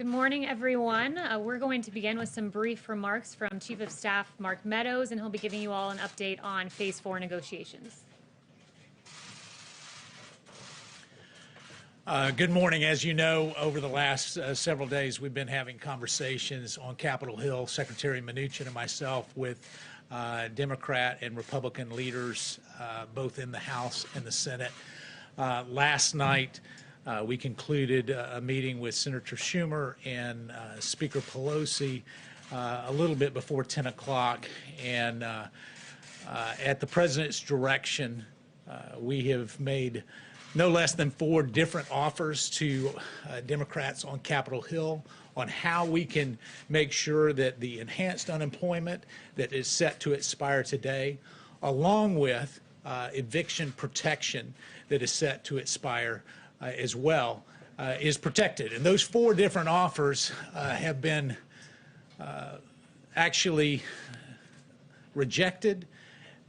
Good morning, everyone. We're going to begin with some brief remarks from Chief of Staff Mark Meadows, and he'll be giving you all an update on Phase 4 negotiations. Good morning. As you know, over the last several days, we've been having conversations on Capitol Hill, Secretary Mnuchin and myself, with Democrat and Republican leaders, both in the House and the Senate. Last night, we concluded a meeting with Senator Schumer and Speaker Pelosi a little bit before 10 o'clock. And at the President's direction, we have made no less than 4 different offers to Democrats on Capitol Hill on how we can make sure that the enhanced unemployment that is set to expire today, along with eviction protection that is set to expire as well, is protected. And those 4 different offers have been actually rejected.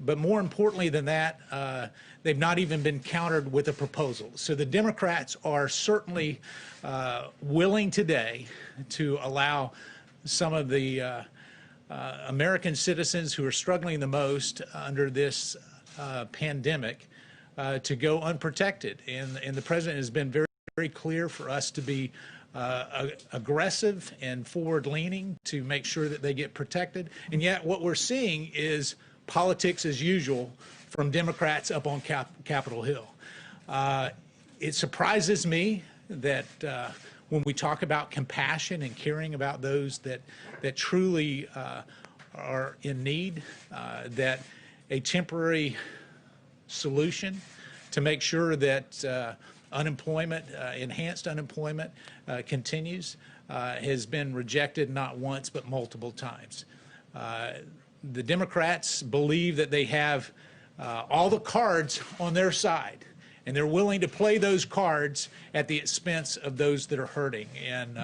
But more importantly than that, they've not even been countered with a proposal. So the Democrats are certainly willing today to allow some of the American citizens who are struggling the most under this pandemic to go unprotected. And the President has been very, very clear for us to be aggressive and forward-leaning to make sure that they get protected. And yet what we're seeing is politics as usual from Democrats up on Capitol Hill. It surprises me that when we talk about compassion and caring about those that truly are in need, that a temporary solution to make sure that unemployment, enhanced unemployment continues has been rejected not once but multiple times. The Democrats believe that they have all the cards on their side, and they're willing to play those cards at the expense of those that are hurting. And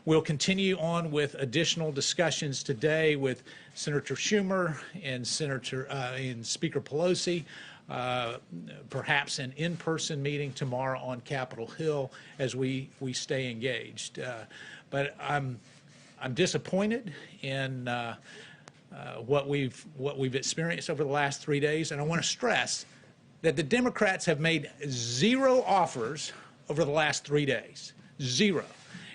we'll continue on with additional discussions today with Senator Schumer and Speaker Pelosi, perhaps an in-person meeting tomorrow on Capitol Hill as we stay engaged. But I'm disappointed in what we've experienced over the last 3 days, and I want to stress that the Democrats have made 0 offers over the last 3 days, 0.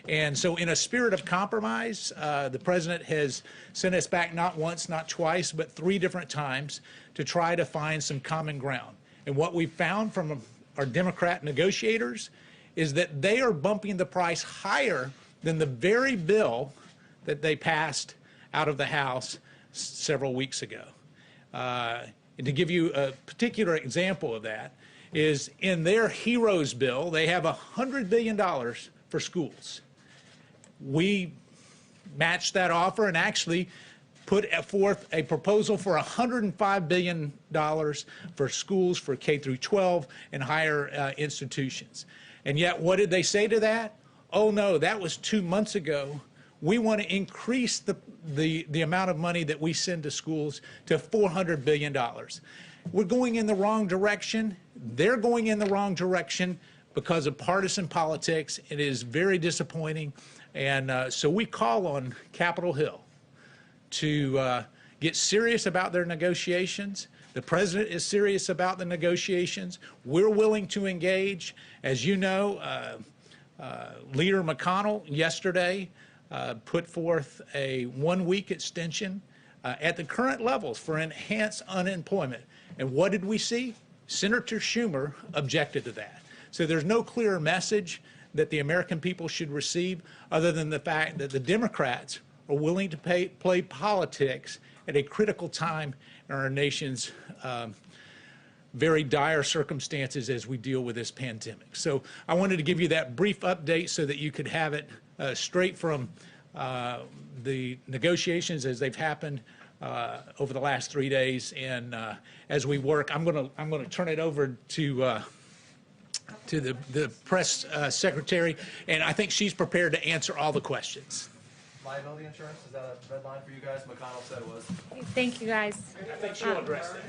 And so in a spirit of compromise, the President has sent us back not once, not twice, but 3 different times to try to find some common ground. And what we've found from our Democrat negotiators is that they are bumping the price higher than the very bill that they passed out of the House several weeks ago. And to give you a particular example of that is in their HEROES bill, they have $100 billion for schools. We matched that offer and actually put forth a proposal for $105 billion for schools for K through 12 and higher institutions. And yet what did they say to that? Oh no, that was 2 months ago. We want to increase the amount of money that we send to schools to $400 billion. We're going in the wrong direction. They're going in the wrong direction because of partisan politics. It is very disappointing. And so we call on Capitol Hill to get serious about their negotiations. The President is serious about the negotiations. We're willing to engage. As you know, Leader McConnell yesterday put forth a 1-week extension at the current levels for enhanced unemployment. And what did we see? Senator Schumer objected to that. So there's no clearer message that the American people should receive other than the fact that the Democrats are willing to play politics at a critical time in our nation's very dire circumstances as we deal with this pandemic. So I wanted to give you that brief update so that you could have it straight from the negotiations as they've happened over the last 3 days. And as we work, I'm going to turn it over to the press secretary, and I think she's prepared to answer all the questions. liability insurance? Is that a red line for you guys? McConnell said it was. Thank you, guys. I think she'll address that.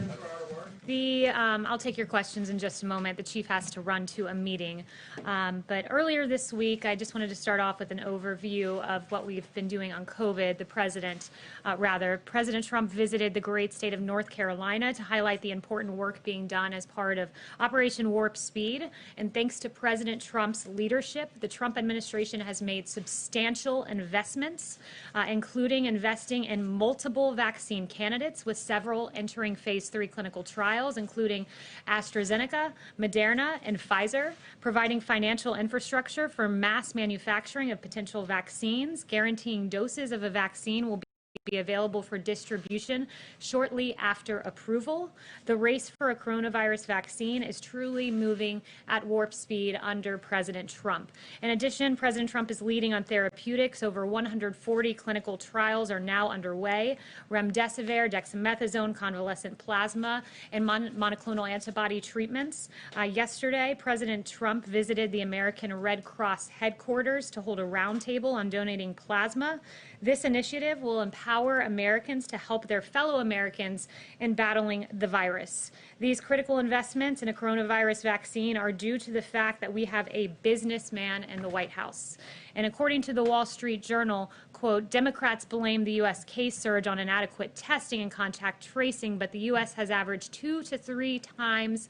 I'll take your questions in just a moment. The chief has to run to a meeting. But earlier this week, I just wanted to start off with an overview of what we've been doing on COVID. President Trump visited the great state of North Carolina to highlight the important work being done as part of Operation Warp Speed. And thanks to President Trump's leadership, the Trump administration has made substantial investments, including investing in multiple vaccine candidates, with several entering phase 3 clinical trials, including AstraZeneca, Moderna, and Pfizer, providing financial infrastructure for mass manufacturing of potential vaccines, guaranteeing doses of a vaccine will be available for distribution shortly after approval. The race for a coronavirus vaccine is truly moving at warp speed under President Trump. In addition, President Trump is leading on therapeutics. Over 140 clinical trials are now underway. Remdesivir, dexamethasone, convalescent plasma, and monoclonal antibody treatments. Yesterday, President Trump visited the American Red Cross headquarters to hold a roundtable on donating plasma. This initiative will empower Americans to help their fellow Americans in battling the virus. These critical investments in a coronavirus vaccine are due to the fact that we have a businessman in the White House. And according to the Wall Street Journal, quote, Democrats blame the U.S. case surge on inadequate testing and contact tracing, but the U.S. has averaged 2 to 3 times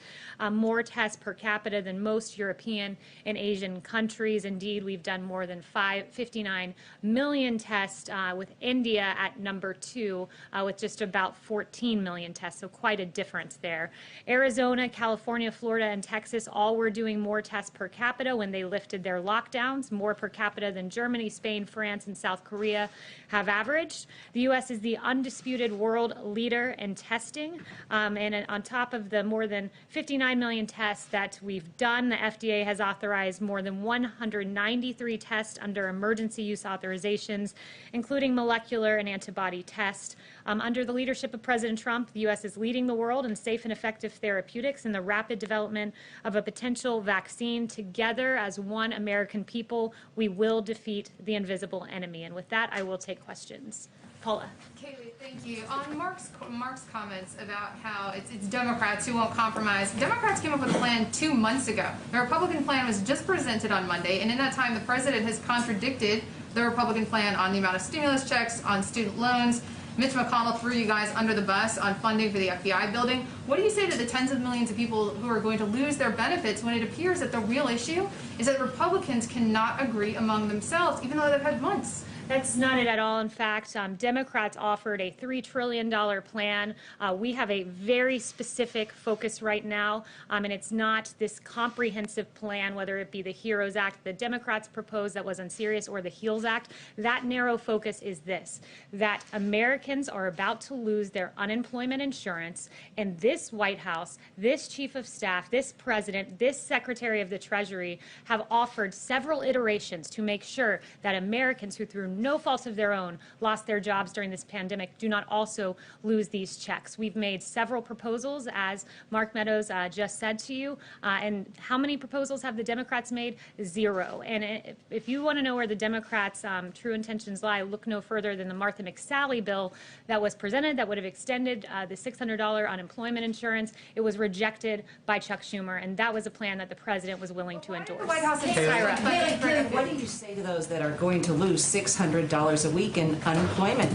more tests per capita than most European and Asian countries. Indeed, we've done more than 59 million tests, with India at number 2 with just about 14 million tests, so quite a difference there. Arizona, California, Florida, and Texas all were doing more tests per capita when they lifted their lockdowns, more per capita than Germany, Spain, France, and South Korea have averaged. The U.S. is the undisputed world leader in testing, and on top of the more than 59 million tests that we've done, the FDA has authorized more than 193 tests under emergency use authorizations, including molecular and antibody tests. Under the leadership of President Trump, the U.S. is leading the world in safe and effective therapeutics and the rapid development of a potential vaccine. Together, as one American people, we will defeat the invisible enemy. And with that, I will take questions. Paula. Kayleigh, thank you. On Mark's comments about how it's Democrats who won't compromise, Democrats came up with a plan 2 months ago. The Republican plan was just presented on Monday, and in that time, the president has contradicted the Republican plan on the amount of stimulus checks, on student loans. Mitch McConnell threw you guys under the bus on funding for the FBI building. What do you say to the tens of millions of people who are going to lose their benefits when it appears that the real issue is that Republicans cannot agree among themselves, even though they've had months? That's not it at all. In fact, Democrats offered a $3 trillion plan. We have a very specific focus right now, and it's not this comprehensive plan, whether it be the HEROES Act the Democrats proposed that was unserious, or the HEALS Act. That narrow focus is this, that Americans are about to lose their unemployment insurance, and this White House, this Chief of Staff, this President, this Secretary of the Treasury have offered several iterations to make sure that Americans who, through no fault of their own, lost their jobs during this pandemic do not also lose these checks. We've made several proposals, as Mark Meadows just said to you, and how many proposals have the Democrats made? 0. And if you want to know where the Democrats' true intentions lie, look no further than the Martha McSally bill that was presented that would have extended the $600 unemployment insurance. It was rejected by Chuck Schumer, and that was a plan that the president was willing to endorse. The White House Kayleigh, what do you say to those that are going to lose $600 a week in unemployment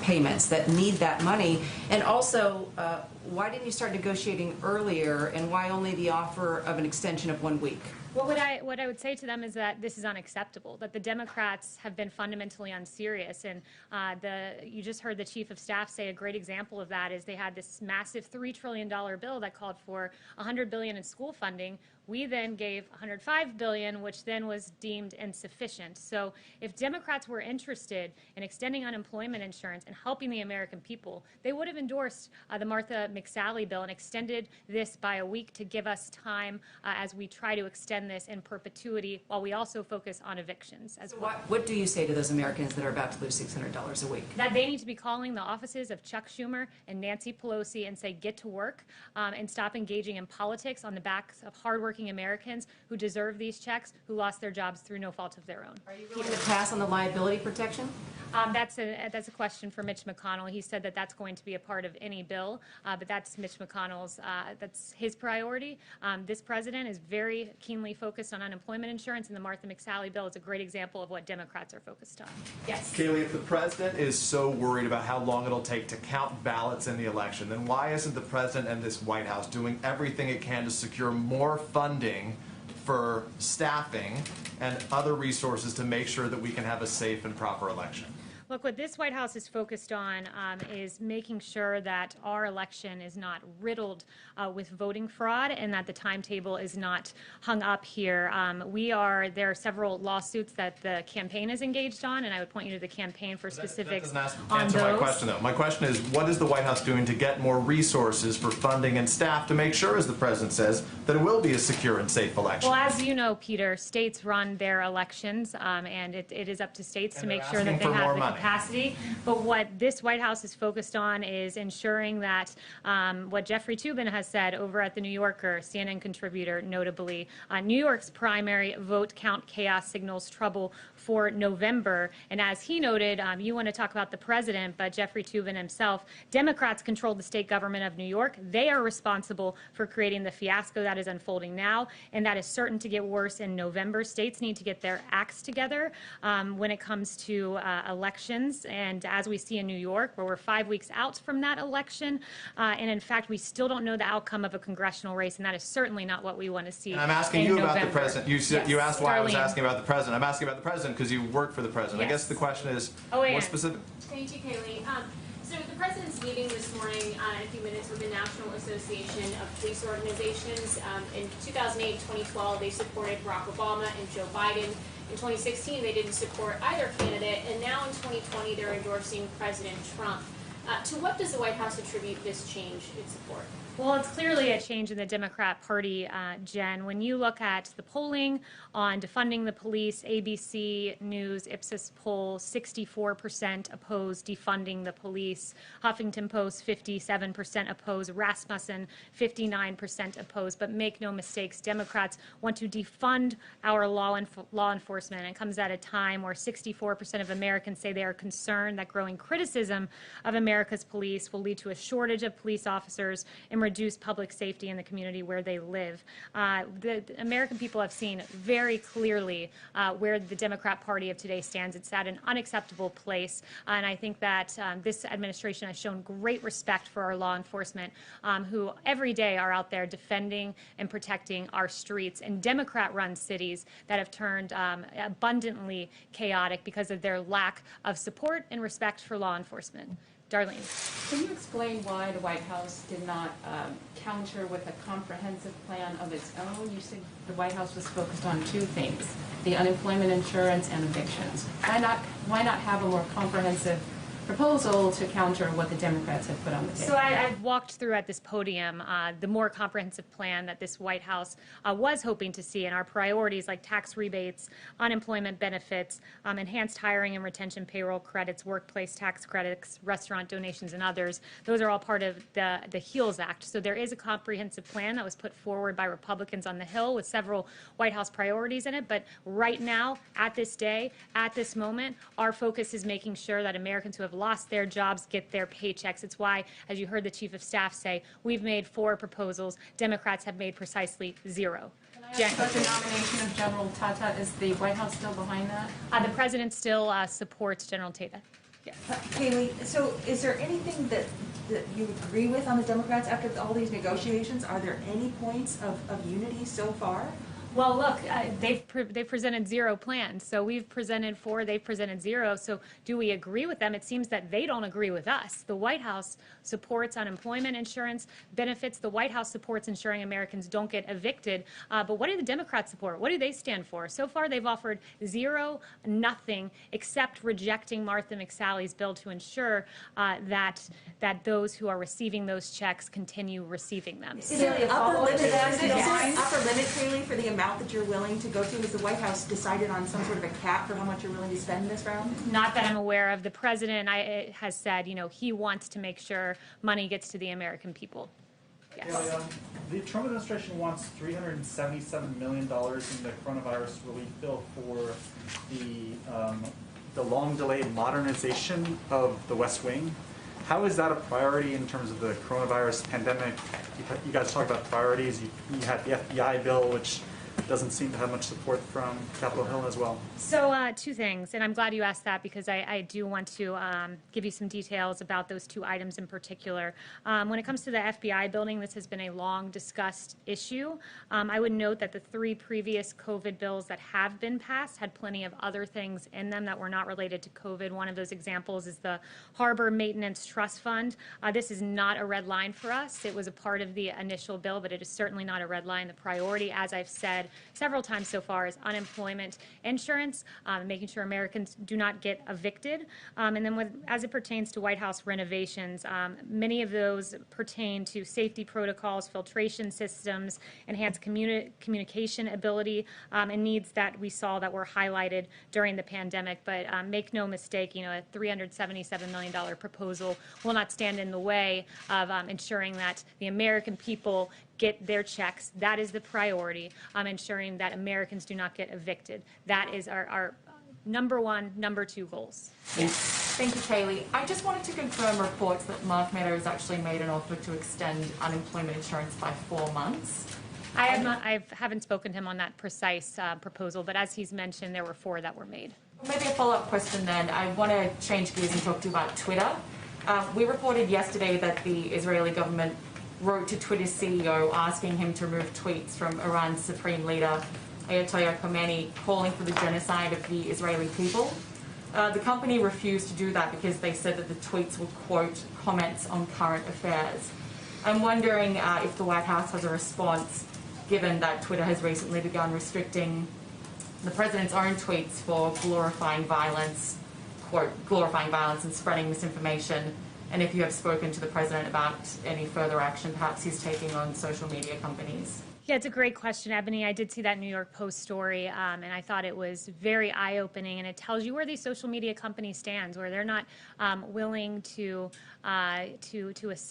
payments that need that money? And also, why didn't you start negotiating earlier, and why only the offer of an extension of 1 week? What I would say to them is that this is unacceptable, that the Democrats have been fundamentally unserious. And you just heard the Chief of Staff say a great example of that is they had this massive $3 trillion bill that called for $100 billion in school funding. We then gave $105 billion, which then was deemed insufficient. So if Democrats were interested in extending unemployment insurance and helping the American people, they would have endorsed the Martha McSally bill and extended this by a week to give us time as we try to extend this in perpetuity, while we also focus on evictions as well. What do you say to those Americans that are about to lose $600 a week? That they need to be calling the offices of Chuck Schumer and Nancy Pelosi and say, get to work and stop engaging in politics on the backs of hardworking Americans who deserve these checks, who lost their jobs through no fault of their own. Are you willing to pass on the liability protection? That's a question for Mitch McConnell. He said that that's going to be a part of any bill, but that's Mitch McConnell's, that's his priority. This president is very keenly focused on unemployment insurance, and the Martha McSally bill is a great example of what Democrats are focused on. Yes. Kayleigh, if the president is so worried about how long it'll take to count ballots in the election, then why isn't the president and this White House doing everything it can to secure more funding for staffing and other resources to make sure that we can have a safe and proper election? Look, what this White House is focused on is making sure that our election is not riddled with voting fraud and that the timetable is not hung up here. There are several lawsuits that the campaign is engaged on, and I would point you to the campaign for specifics that doesn't answer my question, though. My question is, what is the White House doing to get more resources for funding and staff to make sure, as the president says, that it will be a secure and safe election? Well, as you know, Peter, states run their elections, and it is up to states to make sure that they have the capacity. But what this White House is focused on is ensuring that what Jeffrey Toobin has said over at the New Yorker, CNN contributor, notably, New York's primary vote count chaos signals trouble for November. And as he noted, you want to talk about the president, but Jeffrey Toobin himself, Democrats control the state government of New York. They are responsible for creating the fiasco that is unfolding now, and that is certain to get worse in November. States need to get their acts together when it comes to elections. And as we see in New York, where we're 5 weeks out from that election, and in fact, we still don't know the outcome of a congressional race, and that is certainly not what we want to see. And I'm asking you about the president. You asked why I was Darlene. asking about the president. I'm asking about the president because you work for the president. Yes. I guess the question is, Ann. what specific? Thank you, Kayleigh. So the president's meeting this morning in a few minutes with the National Association of Police Organizations. In 2008, 2012, they supported Barack Obama and Joe Biden. In 2016, they didn't support either candidate, and now in 2020, they're endorsing President Trump. To what does the White House attribute this change in support? Well, it's clearly a change in the Democrat Party, Jen. When you look at the polling on defunding the police, ABC News, Ipsos poll, 64% oppose defunding the police. Huffington Post, 57% oppose. Rasmussen, 59% oppose. But make no mistakes, Democrats want to defund our law enforcement. It comes at a time where 64% of Americans say they are concerned that growing criticism of America's police will lead to a shortage of police officers and reduce public safety in the community where they live. The American people have seen very clearly where the Democrat Party of today stands. It's at an unacceptable place, and I think that this administration has shown great respect for our law enforcement, who every day are out there defending and protecting our streets in Democrat-run cities that have turned abundantly chaotic because of their lack of support and respect for law enforcement. Darlene. Can you explain why the White House did not counter with a comprehensive plan of its own? You said the White House was focused on two things, the unemployment insurance and evictions. Why not have a more comprehensive proposal to counter what the Democrats have put on the table? So I've walked through at this podium the more comprehensive plan that this White House was hoping to see, and our priorities like tax rebates, unemployment benefits, enhanced hiring and retention payroll credits, workplace tax credits, restaurant donations, and others. Those are all part of the HEALS Act. So there is a comprehensive plan that was put forward by Republicans on the Hill with several White House priorities in it. But right now, at this day, at this moment, our focus is making sure that Americans who have lost their jobs get their paychecks. It's why, as you heard the Chief of Staff say, we've made 4 proposals. Democrats have made precisely 0. Jen. About the nomination of General Tata, is the White House still behind that? The president still supports General Tata. Yes. Kayleigh, so is there anything that you agree with on the Democrats after all these negotiations? Are there any points of unity so far? Well, look, they've presented 0 plans. So we've presented 4, they've presented 0. So do we agree with them? It seems that they don't agree with us. The White House supports unemployment insurance benefits. The White House supports ensuring Americans don't get evicted. But what do the Democrats support? What do they stand for? So far, they've offered 0, nothing, except rejecting Martha McSally's bill to ensure that those who are receiving those checks continue receiving them. Is there an upper limit, Kayleigh, for the amount that you're willing to go to? Has the White House decided on some sort of a cap for how much you're willing to spend this round? Not that I'm aware of. The president has said, he wants to make sure money gets to the American people. Yes. Yeah, the Trump administration wants $377 million in the coronavirus relief bill for the the long-delayed modernization of the West Wing. How is that a priority in terms of the coronavirus pandemic? You guys talked about priorities. You had the FBI bill, which doesn't seem to have much support from Capitol Hill as well. So two things, and I'm glad you asked that because I do want to give you some details about those two items in particular. When it comes to the FBI building, this has been a long discussed issue. I would note that the three previous COVID bills that have been passed had plenty of other things in them that were not related to COVID. One of those examples is the Harbor Maintenance Trust Fund. This is not a red line for us. It was a part of the initial bill, but it is certainly not a red line. The priority, as I've said several times so far, is unemployment insurance, making sure Americans do not get evicted. And then as it pertains to White House renovations, many of those pertain to safety protocols, filtration systems, enhanced communication ability, and needs that we saw that were highlighted during the pandemic. But make no mistake, a $377 million proposal will not stand in the way of ensuring that the American people get their checks. That is the priority, ensuring that Americans do not get evicted. That is our number one, number two goals. Thank you, Kayleigh. I just wanted to confirm reports that Mark Meadows actually made an offer to extend unemployment insurance by 4 months. I haven't spoken to him on that precise proposal, but as he's mentioned, there were 4 that were made. Maybe a follow-up question then. I want to change gears and talk to you about Twitter. We reported yesterday that the Israeli government wrote to Twitter's CEO asking him to remove tweets from Iran's supreme leader, Ayatollah Khamenei, calling for the genocide of the Israeli people. The company refused to do that because they said that the tweets were, quote, comments on current affairs. I'm wondering if the White House has a response, given that Twitter has recently begun restricting the president's own tweets for glorifying violence, quote, glorifying violence and spreading misinformation, and if you have spoken to the president about any further action perhaps he's taking on social media companies. Yeah, it's a great question, Ebony. I did see that New York Post story, and I thought it was very eye-opening, and it tells you where these social media companies stand, where they're not willing to assist